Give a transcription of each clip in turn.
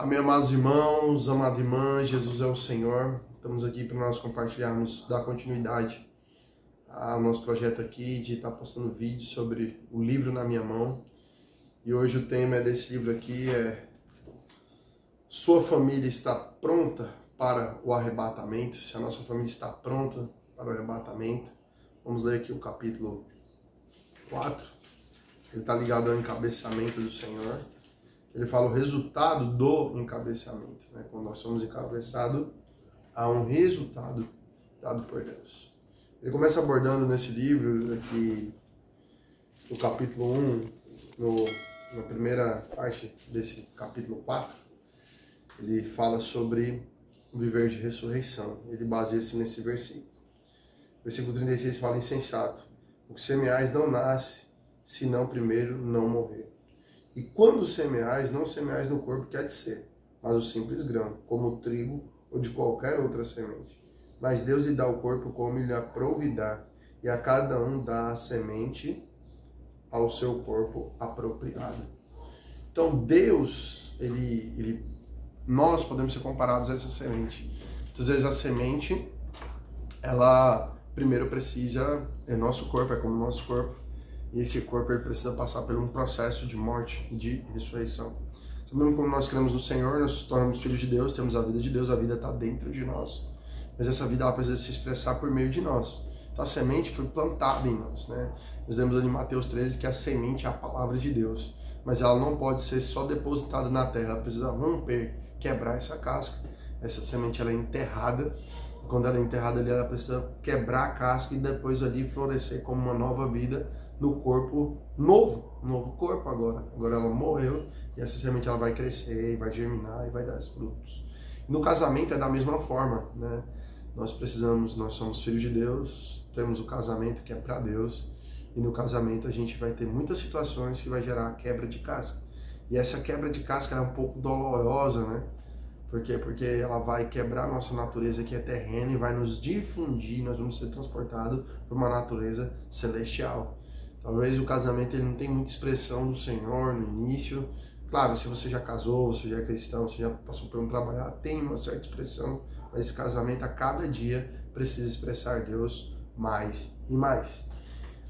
Amém, amados irmãos, amada irmã, Jesus é o Senhor. Estamos aqui para nós compartilharmos, dar continuidade ao nosso projeto aqui de estar postando vídeos sobre o livro na minha mão. E hoje o tema desse livro aqui é Sua família está pronta para o arrebatamento? Se a nossa família está pronta para o arrebatamento. Vamos ler aqui o capítulo 4. Ele está ligado ao encabeçamento do Senhor. Ele fala o resultado do encabeçamento, né? Quando nós somos encabeçados, há um resultado dado por Deus. Ele começa abordando nesse livro aqui, no capítulo 1, na primeira parte desse capítulo 4, ele fala sobre o viver de ressurreição. Ele baseia-se nesse versículo. Versículo 36 fala: insensato, o que semeais não nasce, senão primeiro não morrer. E quando semeais, não semeais no corpo que há de ser, mas o simples grão, como o trigo ou de qualquer outra semente. Mas Deus lhe dá o corpo como lhe aprouve dar, e a cada um dá a semente ao seu corpo apropriado. Então Deus, nós podemos ser comparados a essa semente. Muitas vezes a semente, ela primeiro precisa, nosso corpo é como o nosso corpo, e esse corpo ele precisa passar por um processo de morte, de ressurreição. Sabemos como nós cremos no Senhor, nós nos tornamos filhos de Deus, temos a vida de Deus, a vida está dentro de nós. Mas essa vida ela precisa se expressar por meio de nós. Então a semente foi plantada em nós, né? Nós lemos ali em Mateus 13 que a semente é a palavra de Deus. Mas ela não pode ser só depositada na terra, ela precisa romper, quebrar essa casca. Essa semente ela é enterrada. Quando ela é enterrada ali, ela precisa quebrar a casca e depois ali florescer como uma nova vida no corpo novo corpo agora. Agora ela morreu e essa semente ela vai crescer, vai germinar e vai dar frutos. E no casamento é da mesma forma, né? Nós somos filhos de Deus, temos o casamento que é para Deus, e no casamento a gente vai ter muitas situações que vai gerar quebra de casca. E essa quebra de casca é um pouco dolorosa, né? Por quê? Porque ela vai quebrar a nossa natureza que é terrena e vai nos difundir, nós vamos ser transportados para uma natureza celestial. Talvez o casamento ele não tenha muita expressão do Senhor no início. Claro, se você já casou, você já é cristão, você já passou por um trabalhar, tem uma certa expressão, mas esse casamento a cada dia precisa expressar Deus mais e mais.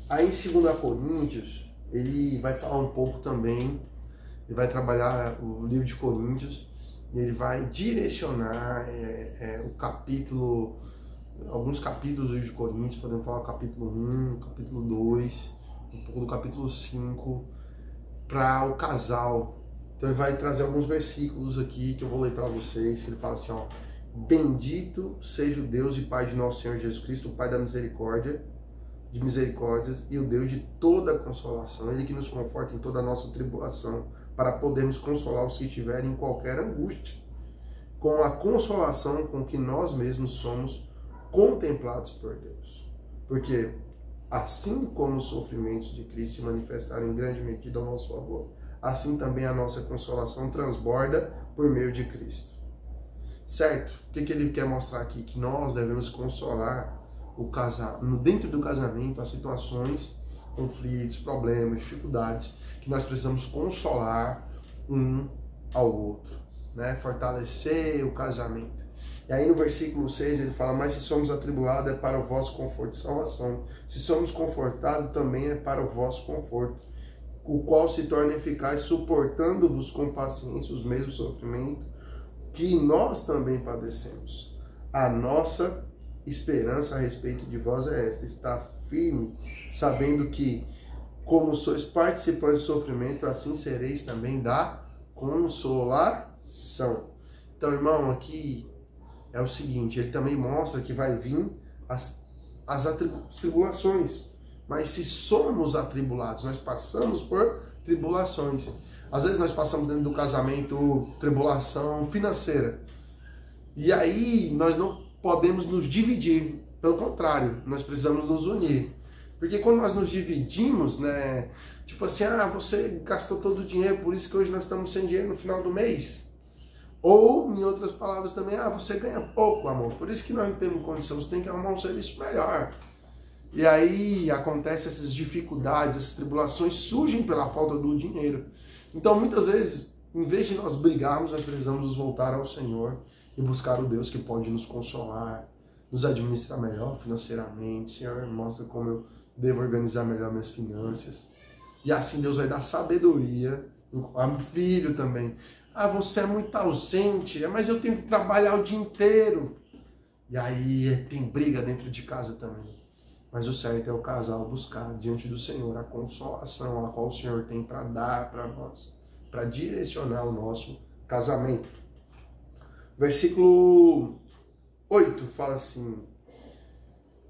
Aí em 2 Coríntios, ele vai falar um pouco também, ele vai trabalhar o livro de Coríntios, e ele vai direcionar alguns capítulos do livro de Coríntios, podemos falar o capítulo 1, capítulo 2, um pouco do capítulo 5, para o casal. Então ele vai trazer alguns versículos aqui que eu vou ler para vocês, que ele fala assim, ó: bendito seja o Deus e Pai de nosso Senhor Jesus Cristo, o Pai da misericórdia, de misericórdias e o Deus de toda consolação, Ele que nos conforta em toda a nossa tribulação, para podermos consolar os que estiverem em qualquer angústia, com a consolação com que nós mesmos somos contemplados por Deus. Porque assim como os sofrimentos de Cristo se manifestaram em grande medida ao nosso favor, assim também a nossa consolação transborda por meio de Cristo. Certo? O que ele quer mostrar aqui? Que nós devemos consolar dentro do casamento, as situações, conflitos, problemas, dificuldades, que nós precisamos consolar um ao outro, né? Fortalecer o casamento. E aí no versículo 6 ele fala: mas se somos atribulados é para o vosso conforto e salvação. Se somos confortados também é para o vosso conforto, o qual se torna eficaz, suportando-vos com paciência os mesmos sofrimentos que nós também padecemos. A nossa esperança a respeito de vós é esta: está firme, sabendo que, como sois participantes do sofrimento, assim sereis também da consolação. Então, irmão, aqui é o seguinte, ele também mostra que vai vir as tribulações. Mas se somos atribulados, nós passamos por tribulações. Às vezes nós passamos dentro do casamento tribulação financeira. E aí nós não podemos nos dividir. Pelo contrário, nós precisamos nos unir. Porque quando nós nos dividimos, né? Tipo assim, você gastou todo o dinheiro, por isso que hoje nós estamos sem dinheiro no final do mês. Ou, em outras palavras também, você ganha pouco, amor, por isso que nós não temos condição, você tem que arrumar um serviço melhor. E aí acontecem essas dificuldades, essas tribulações surgem pela falta do dinheiro. Então, muitas vezes, em vez de nós brigarmos, nós precisamos nos voltar ao Senhor e buscar o Deus que pode nos consolar, nos administrar melhor financeiramente. Senhor, mostra como eu devo organizar melhor minhas finanças. E assim Deus vai dar sabedoria. Filho também. Ah, você é muito ausente, mas eu tenho que trabalhar o dia inteiro. E aí tem briga dentro de casa também. Mas o certo é o casal buscar diante do Senhor a consolação a qual o Senhor tem para dar para nós, para direcionar o nosso casamento. Versículo 8 fala assim: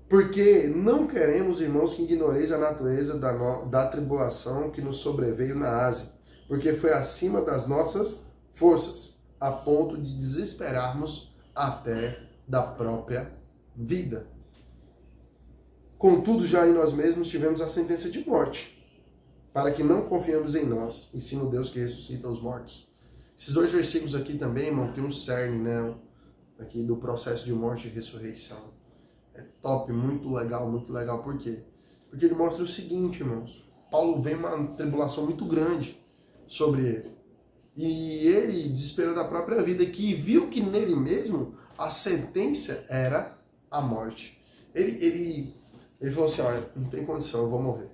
porque não queremos, irmãos, que ignoreis a natureza da tribulação que nos sobreveio na Ásia, porque foi acima das nossas forças, a ponto de desesperarmos até da própria vida. Contudo, já em nós mesmos tivemos a sentença de morte, para que não confiemos em nós, e sim no Deus que ressuscita os mortos. Esses dois versículos aqui também, irmão, tem um cerne, né, aqui do processo de morte e ressurreição. É top, muito legal. Por quê? Porque ele mostra o seguinte, irmãos. Paulo vem uma tribulação muito grande sobre ele. E ele desesperou da própria vida, que viu que nele mesmo a sentença era a morte. Ele falou assim, olha, não tem condição, eu vou morrer.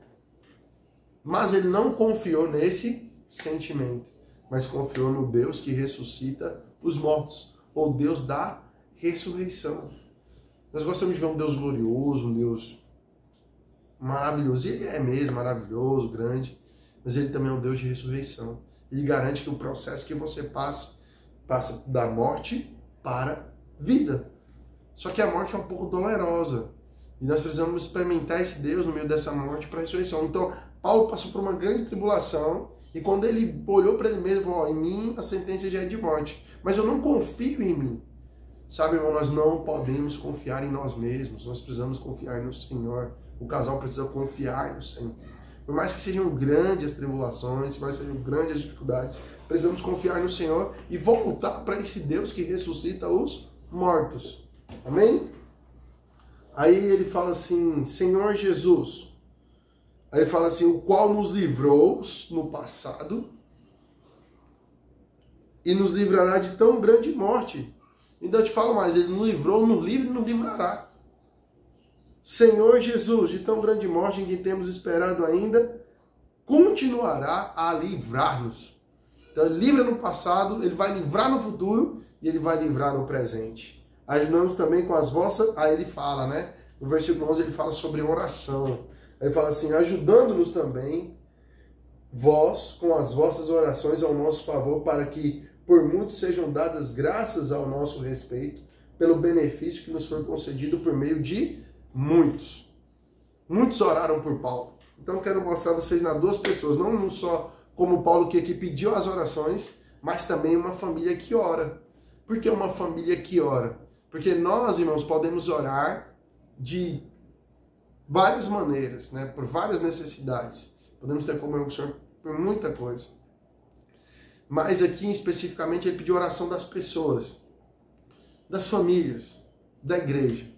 Mas ele não confiou nesse sentimento, mas confiou no Deus que ressuscita os mortos, ou Deus da ressurreição. Nós gostamos de ver um Deus glorioso, um Deus maravilhoso. E ele é mesmo maravilhoso, grande, mas ele também é um Deus de ressurreição. Ele garante que o processo que você passa da morte para a vida. Só que a morte é um pouco dolorosa. E nós precisamos experimentar esse Deus no meio dessa morte para a ressurreição. Então, Paulo passou por uma grande tribulação, e quando ele olhou para ele mesmo, falou, em mim a sentença já é de morte, mas eu não confio em mim. Sabe, irmão, nós não podemos confiar em nós mesmos, nós precisamos confiar no Senhor. O casal precisa confiar no Senhor. Por mais que sejam grandes as tribulações, por mais que sejam grandes as dificuldades, precisamos confiar no Senhor e voltar para esse Deus que ressuscita os mortos. Amém? Aí ele fala assim, Senhor Jesus. Aí ele fala assim, o qual nos livrou no passado e nos livrará de tão grande morte. Então eu te falo mais, ele nos livrou, nos livra e nos livrará. Senhor Jesus, de tão grande morte em que temos esperado ainda, continuará a livrar-nos. Então ele livra no passado, ele vai livrar no futuro e ele vai livrar no presente. Ajudamos também com as vossas... Aí ele fala, né? No versículo 11 ele fala sobre oração. Ele fala assim, ajudando-nos também, vós, com as vossas orações ao nosso favor, para que por muitos sejam dadas graças ao nosso respeito, pelo benefício que nos foi concedido por meio de muitos. Muitos oraram por Paulo. Então eu quero mostrar a vocês nas duas pessoas, não só como Paulo que aqui pediu as orações, mas também uma família que ora. Por que uma família que ora? Porque nós, irmãos, podemos orar de várias maneiras, né? Por várias necessidades. Podemos ter comunhão com o Senhor por muita coisa. Mas aqui, especificamente, ele pediu oração das pessoas, das famílias, da igreja.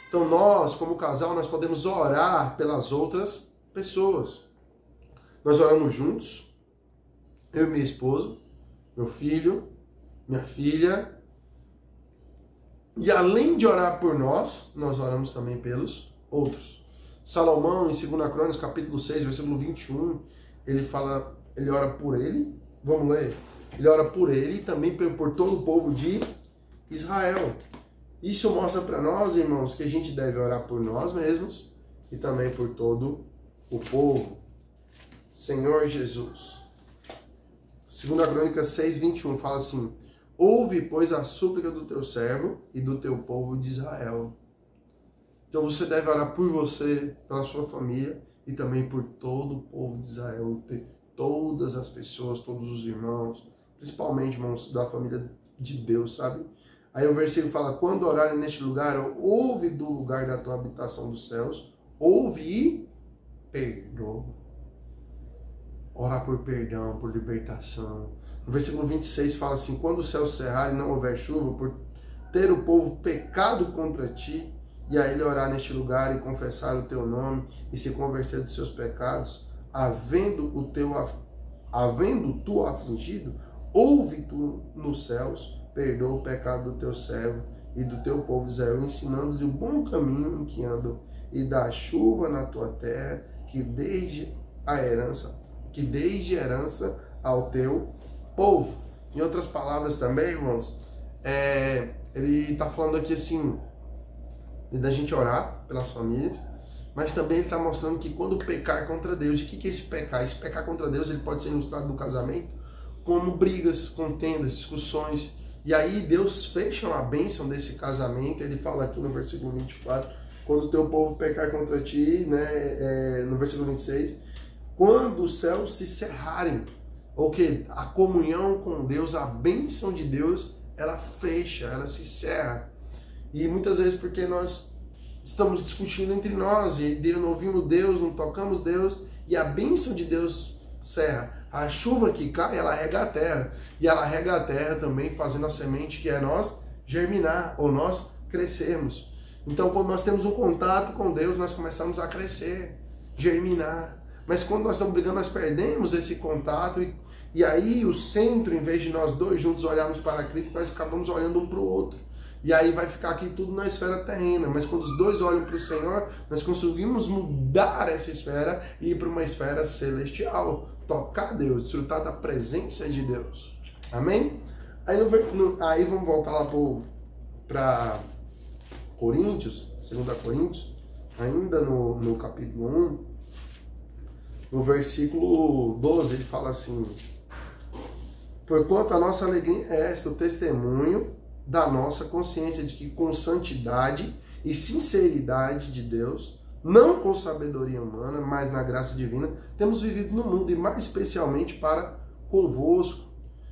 Então nós, como casal, nós podemos orar pelas outras pessoas. Nós oramos juntos, eu e minha esposa, meu filho, minha filha. E além de orar por nós, nós oramos também pelos outros. Salomão, em 2 Crônicas, capítulo 6, versículo 21, ele ora por ele. Vamos ler? Ele ora por ele e também por todo o povo de Israel. Isso mostra para nós, irmãos, que a gente deve orar por nós mesmos e também por todo o povo. Senhor Jesus. 2 Crônicas 6, 21 fala assim, ouve, pois, a súplica do teu servo e do teu povo de Israel. Então você deve orar por você, pela sua família e também por todo o povo de Israel, todas as pessoas, todos os irmãos, principalmente, irmãos, da família de Deus, sabe? Aí o versículo fala, quando orarem neste lugar, ouve do lugar da tua habitação dos céus, ouve e perdoa. Orar por perdão, por libertação. No versículo 26 fala assim, quando os céus cerrarem e não houver chuva, por ter o povo pecado contra ti, e a ele orar neste lugar e confessar o teu nome e se converter dos seus pecados, havendo o teu havendo tu afligido, ouve tu nos céus, perdoa o pecado do teu servo e do teu povo Israel, ensinando-lhe o bom caminho em que andam, e dá chuva na tua terra, que desde herança ao teu povo. Em outras palavras também, irmãos, ele está falando aqui assim, da gente orar pelas famílias, mas também ele está mostrando que quando pecar contra Deus, o que é esse pecar? Esse pecar contra Deus, ele pode ser ilustrado no casamento como brigas, contendas, discussões, e aí Deus fecha a bênção desse casamento. Ele fala aqui no versículo 24, quando o teu povo pecar contra ti, né, no versículo 26, quando os céus se cerrarem, ou que a comunhão com Deus, a bênção de Deus, ela fecha, ela se cerra. E muitas vezes porque nós estamos discutindo entre nós, e não ouvimos Deus, não tocamos Deus, e a bênção de Deus cerra. A chuva que cai, ela rega a terra, e ela rega a terra também fazendo a semente, que é nós germinar, ou nós crescermos. Então, quando nós temos um contato com Deus, nós começamos a crescer, germinar. Mas quando nós estamos brigando, nós perdemos esse contato, e aí o centro, em vez de nós dois juntos olharmos para Cristo, nós acabamos olhando um para o outro. E aí vai ficar aqui tudo na esfera terrena. Mas quando os dois olham para o Senhor, nós conseguimos mudar essa esfera e ir para uma esfera celestial. Tocar Deus, desfrutar da presença de Deus. Amém? Aí vamos voltar lá para Coríntios, 2 Coríntios, ainda no capítulo 1, no versículo 12, ele fala assim: porquanto a nossa alegria é esta, o testemunho da nossa consciência de que com santidade e sinceridade de Deus, não com sabedoria humana, mas na graça divina, temos vivido no mundo, e mais especialmente para convosco.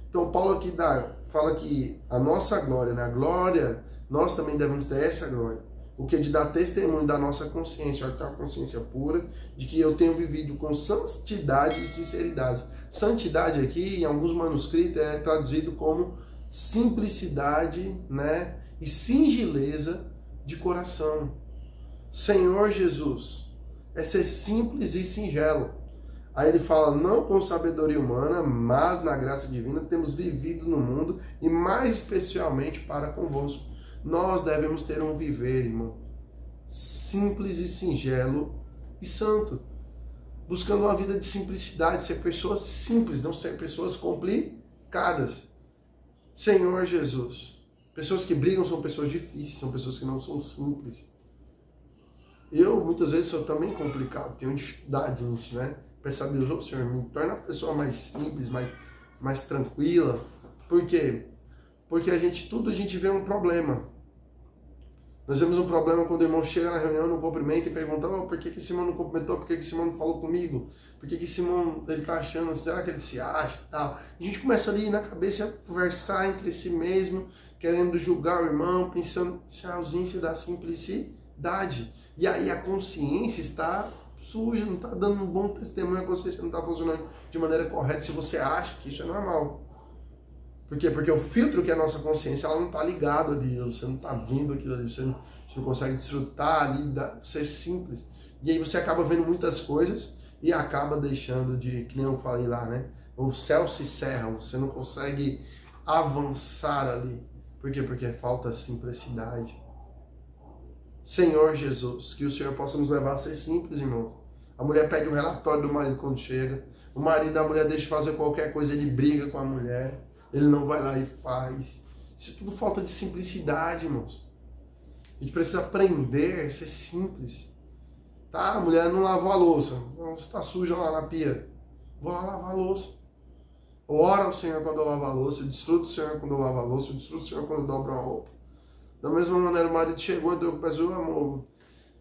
Então Paulo aqui fala que a nossa glória, né? A glória, nós também devemos ter essa glória, o que é de dar testemunho da nossa consciência, olha, ter uma consciência pura, de que eu tenho vivido com santidade e sinceridade. Santidade aqui, em alguns manuscritos, é traduzido como simplicidade, né, e singeleza de coração. Senhor Jesus, é ser simples e singelo. Aí ele fala, não com sabedoria humana, mas na graça divina temos vivido no mundo, e mais especialmente para convosco. Nós devemos ter um viver, irmão, simples e singelo e santo, buscando uma vida de simplicidade, ser pessoas simples, não ser pessoas complicadas. Senhor Jesus, pessoas que brigam são pessoas difíceis, são pessoas que não são simples. Eu, muitas vezes, sou também complicado, tenho dificuldade nisso, né? Peço a Deus, ô Senhor, me torna a pessoa mais simples, mais tranquila. Por quê? Porque a gente vê um problema. Nós vemos um problema quando o irmão chega na reunião, não cumprimenta e pergunta, oh, por que esse irmão não cumprimentou? Por que esse irmão não falou comigo? Por que esse irmão ele tá achando, será que ele se acha e tal? A gente começa ali na cabeça a conversar entre si mesmo, querendo julgar o irmão, pensando na ausência da simplicidade. E aí a consciência está suja, não está dando um bom testemunho, a consciência não está funcionando de maneira correta, se você acha que isso é normal. Por quê? Porque o filtro que é a nossa consciência, ela não está ligada ali, você não está vendo aquilo ali, você não consegue desfrutar ali, ser simples. E aí você acaba vendo muitas coisas e acaba deixando de, que nem eu falei lá, né? O céu se cerra, você não consegue avançar ali. Por quê? Porque falta simplicidade. Senhor Jesus, que o Senhor possa nos levar a ser simples, irmão. A mulher pede um relatório do marido quando chega, o marido da mulher deixa de fazer qualquer coisa, ele briga com a mulher. Ele não vai lá e faz. Isso é tudo falta de simplicidade, irmãos. A gente precisa aprender a ser simples. Tá? A mulher não lavou a louça. Você está suja lá na pia. Vou lá lavar a louça. Eu oro ao Senhor quando eu lavo a louça. Eu desfruto do Senhor quando eu lavo a louça. Eu desfruto do Senhor quando eu dobro a roupa. Da mesma maneira, o marido chegou, entrou com o pé sujo. Amor,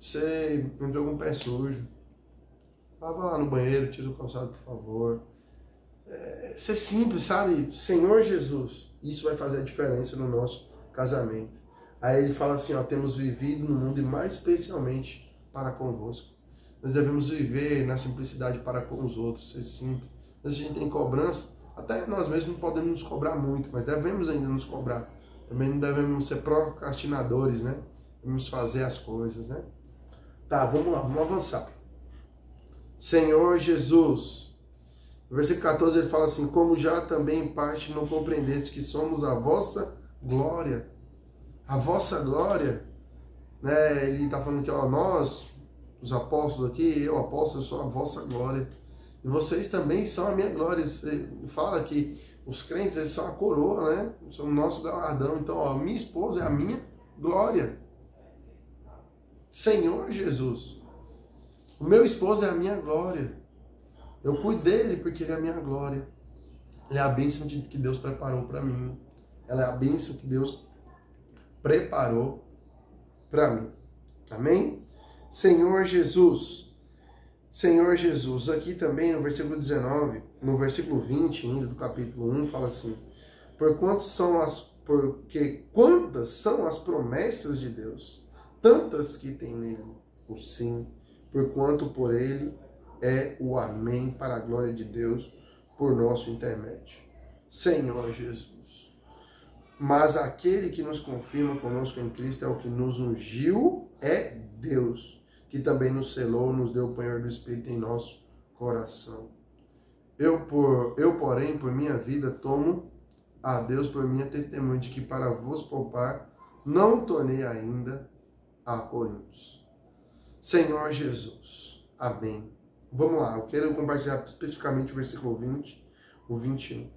você entrou com o pé sujo. Lava lá no banheiro, tira o calçado, por favor. Ser simples, sabe? Senhor Jesus, isso vai fazer a diferença no nosso casamento. Aí ele fala assim, ó, temos vivido no mundo e mais especialmente para convosco. Nós devemos viver na simplicidade para com os outros, ser simples. Se a gente tem cobrança, até nós mesmos não podemos nos cobrar muito, mas devemos ainda nos cobrar. Também não devemos ser procrastinadores, né? Devemos fazer as coisas, né? Tá, vamos lá, vamos avançar. Senhor Jesus, No versículo 14 ele fala assim, como já também em parte não compreendeste que somos a vossa glória. A vossa glória, né? Ele está falando que ó, nós, os apóstolos aqui, eu apóstolo, sou a vossa glória. E vocês também são a minha glória. Ele fala que os crentes, eles são a coroa, né? São o nosso galardão. Então, ó, minha esposa é a minha glória. Senhor Jesus. O meu esposo é a minha glória. Eu cuido dele porque ele é a minha glória. Ele é a bênção que Deus preparou para mim. Ela é a bênção que Deus preparou para mim. Amém? Senhor Jesus. Senhor Jesus. Aqui também no versículo 19, no versículo 20 ainda do capítulo 1, fala assim, porque quantas são as promessas de Deus, tantas que tem nele o sim, porquanto por ele é o amém para a glória de Deus por nosso intermédio. Senhor Jesus. Mas aquele que nos confirma conosco em Cristo é o que nos ungiu, é Deus, que também nos selou, nos deu o penhor do Espírito em nosso coração. Eu, porém, por minha vida, tomo a Deus por minha testemunha de que para vos poupar, não tornei ainda a Coríntios. Senhor Jesus. Amém. Vamos lá, eu quero compartilhar especificamente o versículo 20, o 21.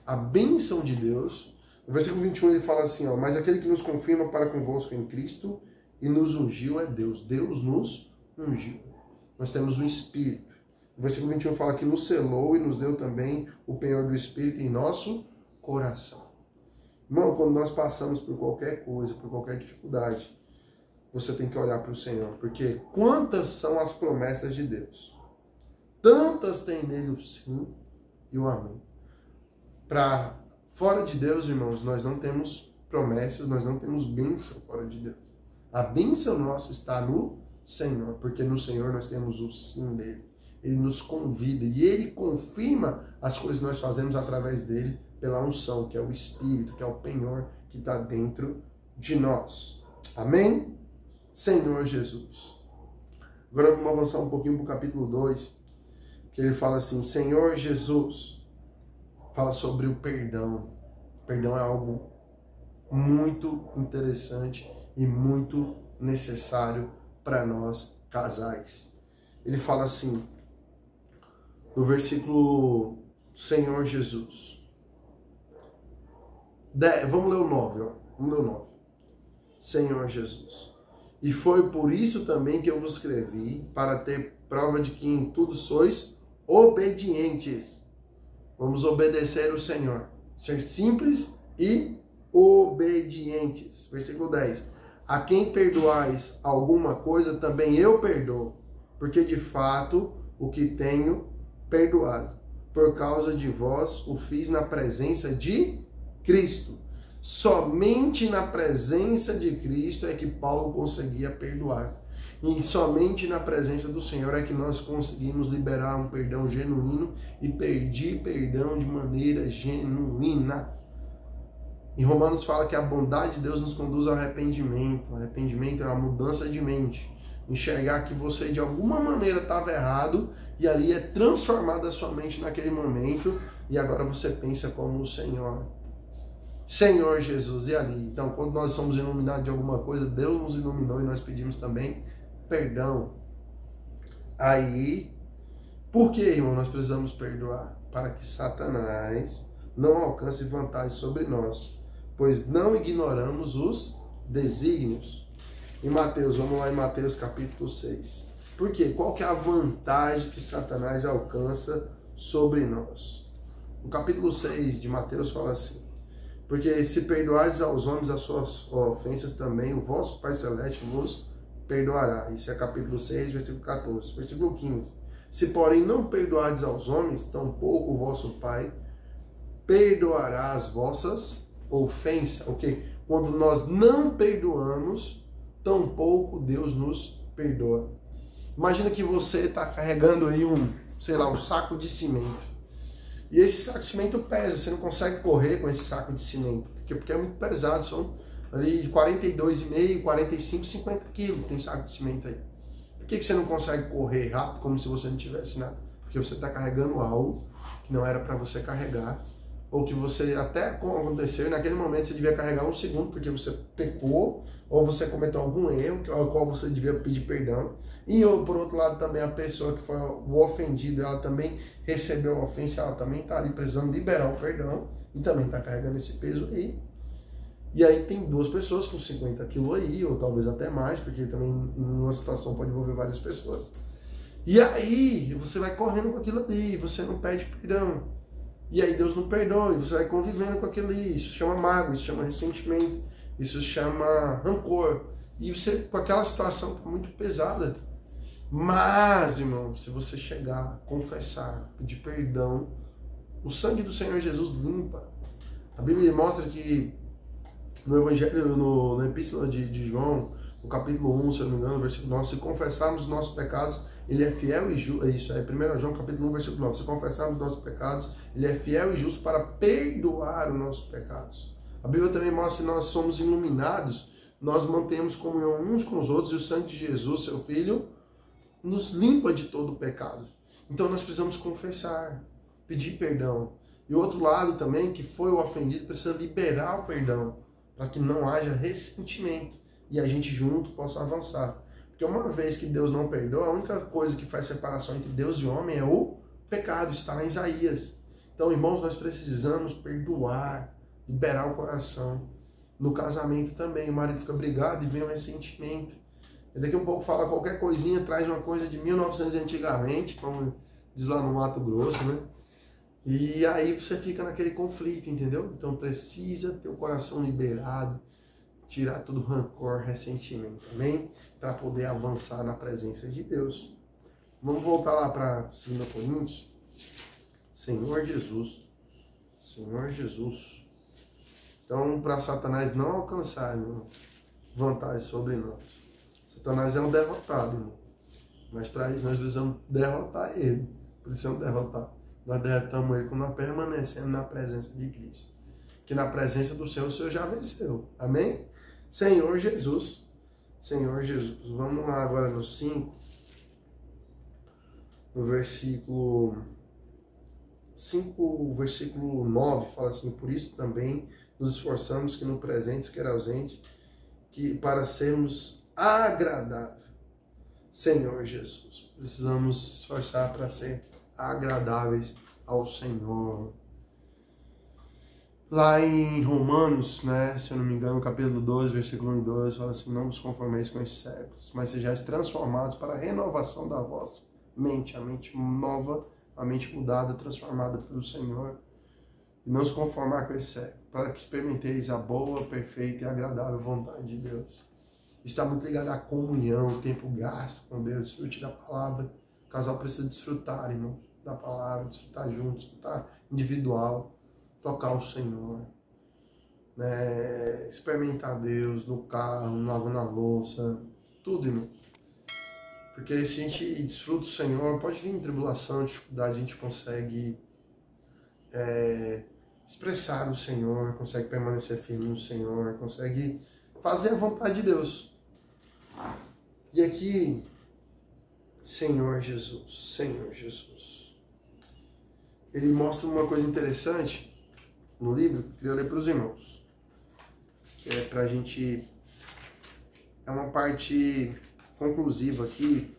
A bênção de Deus, no versículo 21 ele fala assim, ó, mas aquele que nos confirma para convosco em Cristo e nos ungiu é Deus. Deus nos ungiu. Nós temos um Espírito. O versículo 21 fala que nos selou e nos deu também o penhor do Espírito em nosso coração. Irmão, quando nós passamos por qualquer coisa, por qualquer dificuldade, você tem que olhar para o Senhor, porque quantas são as promessas de Deus? Tantas tem nele o sim e o amém. Para fora de Deus, irmãos, nós não temos promessas, nós não temos bênção fora de Deus. A bênção nossa está no Senhor, porque no Senhor nós temos o sim dele. Ele nos convida e ele confirma as coisas que nós fazemos através dele pela unção, que é o Espírito, que é o penhor que está dentro de nós. Amém? Senhor Jesus. Agora vamos avançar um pouquinho para o capítulo 2, que ele fala assim, Senhor Jesus, fala sobre o perdão. O perdão é algo muito interessante e muito necessário para nós casais. Ele fala assim, no versículo Senhor Jesus. Vamos ler o 9, ó. Vamos ler o 9. Senhor Jesus. E foi por isso também que eu vos escrevi, para ter prova de que em tudo sois obedientes. Vamos obedecer o Senhor. Ser simples e obedientes. Versículo 10. A quem perdoais alguma coisa, também eu perdoo, porque de fato o que tenho perdoado, por causa de vós, o fiz na presença de Cristo. Somente na presença de Cristo é que Paulo conseguia perdoar. E somente na presença do Senhor é que nós conseguimos liberar um perdão genuíno e pedir perdão de maneira genuína. Em Romanos fala que a bondade de Deus nos conduz ao arrependimento. O arrependimento é uma mudança de mente. Enxergar que você de alguma maneira estava errado e ali é transformada a sua mente naquele momento e agora você pensa como o Senhor. Senhor Jesus, e ali? Então, quando nós somos iluminados de alguma coisa, Deus nos iluminou e nós pedimos também perdão. Aí, por que, irmão, nós precisamos perdoar? Para que Satanás não alcance vantagem sobre nós, pois não ignoramos os desígnios. Em Mateus, vamos lá em Mateus capítulo 6. Por quê? Qual que é a vantagem que Satanás alcança sobre nós? O capítulo 6 de Mateus fala assim, porque se perdoares aos homens as suas ofensas, também o vosso Pai Celeste vos perdoará. Isso é capítulo 6, versículo 14. Versículo 15. Se, porém, não perdoardes aos homens, tampouco o vosso Pai perdoará as vossas ofensas. Ok? Quando nós não perdoamos, tampouco Deus nos perdoa. Imagina que você está carregando aí um saco de cimento. E esse saco de cimento pesa, você não consegue correr com esse saco de cimento, porque é muito pesado, são ali 42,5, 45, 50 quilos, tem saco de cimento aí. Por que você não consegue correr rápido como se você não tivesse nada? Porque porque você está carregando algo que não era para você carregar, ou que você até aconteceu e naquele momento você devia carregar um segundo porque você pecou, ou você cometeu algum erro, ao qual você devia pedir perdão. E por outro lado também a pessoa que foi o ofendido, ela também recebeu a ofensa, ela também está ali precisando liberar o perdão e também está carregando esse peso aí. E aí tem duas pessoas com 50 quilos aí, ou talvez até mais, porque também numa situação pode envolver várias pessoas. E aí você vai correndo com aquilo ali, você não pede perdão. E aí Deus não perdoa, e você vai convivendo com aquilo ali. Isso chama mágoa, isso chama ressentimento, isso chama rancor. E você, com aquela situação muito pesada. Mas, irmão, se você chegar, confessar, pedir perdão, o sangue do Senhor Jesus limpa. A Bíblia mostra que no Evangelho, na Epístola de João, no capítulo 1, se eu não me engano, versículo 9, se confessarmos os nossos pecados, Ele é fiel e justo, isso é 1 João capítulo 1, versículo 9, se confessarmos os nossos pecados, Ele é fiel e justo para perdoar os nossos pecados. A Bíblia também mostra que nós somos iluminados, nós mantemos comunhão uns com os outros, e o sangue de Jesus, seu Filho, nos limpa de todo o pecado. Então nós precisamos confessar, pedir perdão. E o outro lado também, que foi o ofendido, precisa liberar o perdão, para que não haja ressentimento e a gente junto possa avançar. Porque uma vez que Deus não perdoa, a única coisa que faz separação entre Deus e o homem é o pecado, está lá em Isaías. Então, irmãos, nós precisamos perdoar, liberar o coração. No casamento também, o marido fica brigado e vem o ressentimento. E daqui a um pouco fala qualquer coisinha, traz uma coisa de 1900 antigamente, como diz lá no Mato Grosso, né? E aí você fica naquele conflito, entendeu? Então precisa ter o coração liberado, tirar todo rancor, ressentimento, amém? Para poder avançar na presença de Deus. Vamos voltar lá para 2 Coríntios. Senhor Jesus. Senhor Jesus. Então, para Satanás não alcançar, irmão, vantagem sobre nós. Satanás é um derrotado, irmão. Mas para isso nós precisamos derrotar ele. Precisamos derrotar. Nós derrotamos ele quando nós permanecemos na presença de Cristo. Que na presença do Senhor, o Senhor já venceu. Amém? Senhor Jesus. Senhor Jesus. Vamos lá agora no 5. No versículo 5, versículo 9, fala assim: por isso também nos esforçamos que no presente, quer ausente, que para sermos agradáveis. Senhor Jesus. Precisamos esforçar para ser agradáveis ao Senhor. Lá em Romanos, né, se eu não me engano, capítulo 2, versículo 1 e 2, fala assim: não vos conformeis com esses séculos, mas sejais transformados para a renovação da vossa mente, a mente nova, a mente mudada, transformada pelo Senhor, e não se conformar com esse século, para que experimenteis a boa, perfeita e agradável vontade de Deus. Está muito ligado à comunhão, o tempo gasto com Deus, desfrute da palavra. O casal precisa desfrutar, irmãos, da palavra, desfrutar juntos, desfrutar individual, tocar o Senhor, né? Experimentar Deus no carro, lavando a louça, tudo, irmãos. Porque se a gente desfruta o Senhor, pode vir tribulação, dificuldade, a gente consegue expressar o Senhor, consegue permanecer firme no Senhor, consegue fazer a vontade de Deus. E aqui, Senhor Jesus, Senhor Jesus, ele mostra uma coisa interessante no livro que eu queria ler para os irmãos, que é para a gente, é uma parte conclusiva aqui.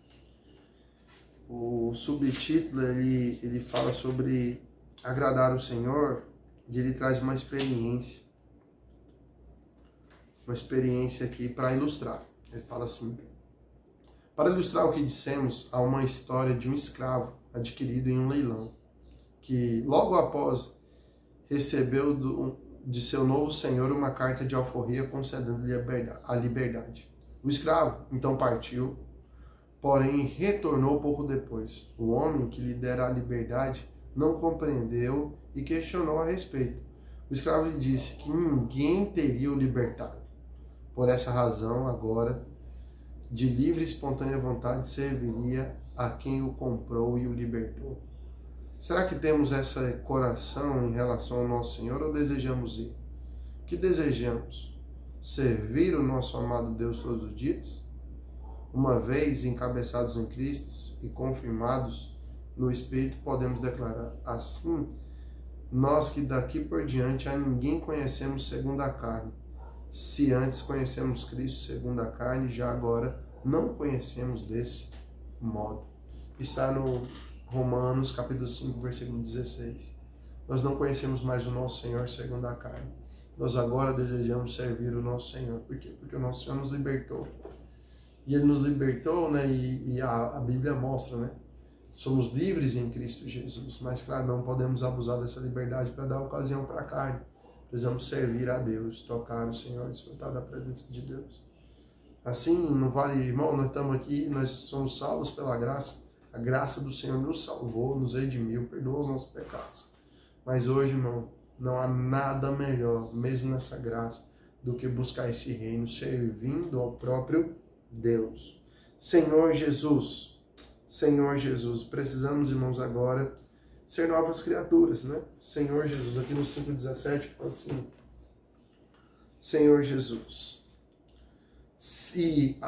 O subtítulo, ele fala sobre agradar o Senhor, e ele traz uma experiência aqui para ilustrar. Ele fala assim: para ilustrar o que dissemos, há uma história de um escravo adquirido em um leilão, que logo após recebeu de seu novo senhor uma carta de alforria concedendo-lhe a liberdade. O escravo então partiu, porém retornou pouco depois. O homem que lhe dera a liberdade não compreendeu e questionou a respeito. O escravo lhe disse que ninguém teria o libertado. Por essa razão, agora, de livre e espontânea vontade, serviria a quem o comprou e o libertou. Será que temos esse coração em relação ao nosso Senhor ou desejamos ir? Que desejamos? Servir o nosso amado Deus todos os dias? Uma vez encabeçados em Cristo e confirmados no Espírito, podemos declarar assim: nós que daqui por diante a ninguém conhecemos segundo a carne. Se antes conhecemos Cristo segundo a carne, já agora não conhecemos desse modo. Está no Romanos capítulo 5, versículo 16. Nós não conhecemos mais o nosso Senhor segundo a carne. Nós agora desejamos servir o nosso Senhor. Por quê? Porque o nosso Senhor nos libertou. E Ele nos libertou, né? E a Bíblia mostra, né? Somos livres em Cristo Jesus. Mas, claro, não podemos abusar dessa liberdade para dar ocasião para a carne. Precisamos servir a Deus, tocar o Senhor, desfrutar da presença de Deus. Assim, não vale, irmão, nós estamos aqui, nós somos salvos pela graça. A graça do Senhor nos salvou, nos redimiu, perdoou os nossos pecados. Mas hoje, irmão, não há nada melhor, mesmo nessa graça, do que buscar esse reino servindo ao próprio Deus. Senhor Jesus, precisamos, irmãos, agora ser novas criaturas, né? Senhor Jesus, aqui no 5,17 fala assim: Senhor Jesus, se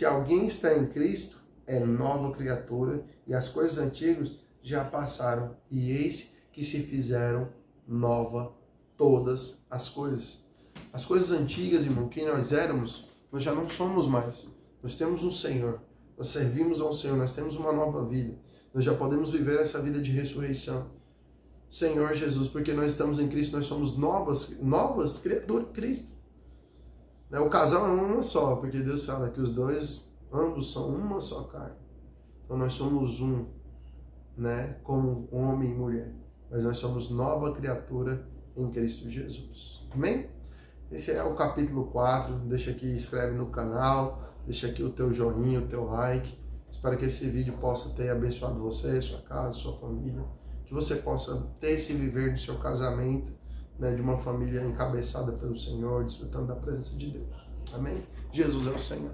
alguém está em Cristo, é nova criatura, e as coisas antigas já passaram, e eis que se fizeram nova todas as coisas. As coisas antigas, irmão, quem nós éramos, nós já não somos mais. Nós temos um Senhor, nós servimos ao Senhor, nós temos uma nova vida. Nós já podemos viver essa vida de ressurreição. Senhor Jesus, porque nós estamos em Cristo, nós somos novas criaturas de Cristo. O casal é uma só, porque Deus fala que os dois, ambos são uma só carne. Então nós somos um, né, como homem e mulher. Mas nós somos nova criatura em Cristo Jesus. Amém? Esse é o capítulo 4. Deixa aqui, inscreve no canal, deixa aqui o teu joinha, o teu like. Espero que esse vídeo possa ter abençoado você, sua casa, sua família. Que você possa ter esse viver no seu casamento, né, de uma família encabeçada pelo Senhor, desfrutando da presença de Deus. Amém? Jesus é o Senhor.